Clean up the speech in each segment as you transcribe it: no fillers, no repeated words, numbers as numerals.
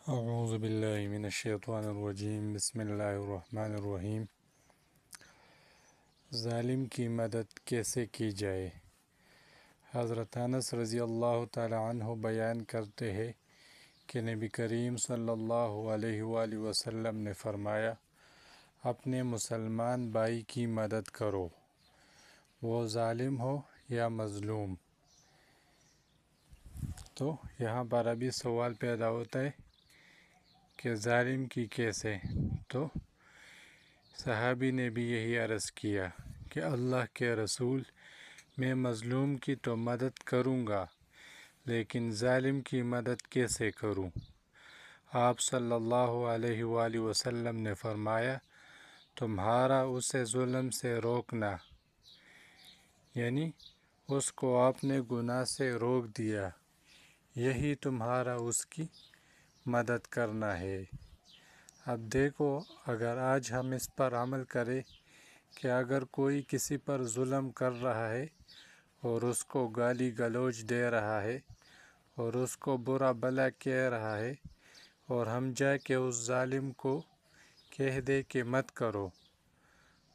اعوذ باللہ من الشیطان الرجیم بسم اللہ الرحمن الرحیم۔ ظالم کی مدد کیسے کی جائے؟ حضرت انس رضی اللہ تعالی عنہ بیان کرتے ہیں کہ نبی کریم صلی اللہ علیہ وآلہ وسلم نے فرمایا، اپنے مسلمان بھائی کی مدد کرو، وہ ظالم ہو یا مظلوم۔ تو یہاں پر ابھی سوال پیدا ہوتا ہے کہ ظالم کی کیسے؟ تو صحابی نے بھی یہی عرض کیا کہ اللہ کے رسول، میں مظلوم کی تو مدد کروں گا، لیکن ظالم کی مدد کیسے کروں؟ آپ صلی اللہ علیہ وآلہ وسلم نے فرمایا، تمہارا اسے ظلم سے روکنا، یعنی اس کو آپ نے گناہ سے روک دیا، یہی تمہارا اس کی مدد کرنا ہے۔ اب دیکھو، اگر آج ہم اس پر عمل کریں کہ اگر کوئی کسی پر ظلم کر رہا ہے اور اس کو گالی گلوچ دے رہا ہے اور اس کو برا بھلا کہہ رہا ہے، اور ہم جا کے اس ظالم کو کہہ دے کہ مت کرو،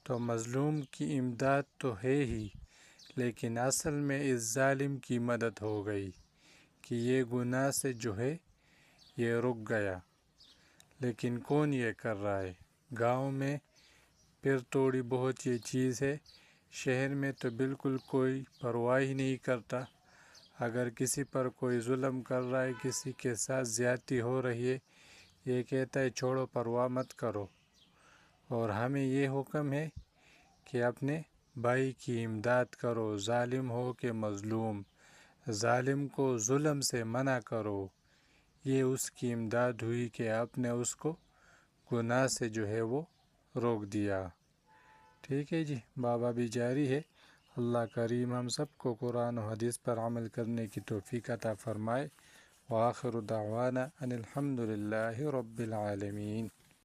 تو مظلوم کی امداد تو ہے ہی، لیکن اصل میں اس ظالم کی مدد ہو گئی کہ یہ گناہ سے جو ہے یہ رک گیا۔ لیکن کون یہ کر رہا ہے؟ گاؤں میں پھر تھوڑی بہت یہ چیز ہے، شہر میں تو بالکل کوئی پرواہ ہی نہیں کرتا۔ اگر کسی پر کوئی ظلم کر رہا ہے، کسی کے ساتھ زیادتی ہو رہی ہے، یہ کہتا ہے چھوڑو، پرواہ مت کرو۔ اور ہمیں یہ حکم ہے کہ اپنے بھائی کی امداد کرو، ظالم ہو کہ مظلوم، ظالم کو ظلم سے منع کرو۔ یہ اس کی امداد ہوئی کہ آپ نے اس کو گناہ سے جو ہے وہ روک دیا۔ ٹھیک ہے جی، بابا بھی جاری ہے۔ اللہ کریم ہم سب کو قرآن و حدیث پر عمل کرنے کی توفیق عطا فرمائے۔ وآخر دعوانا ان الحمد للہ رب العالمین۔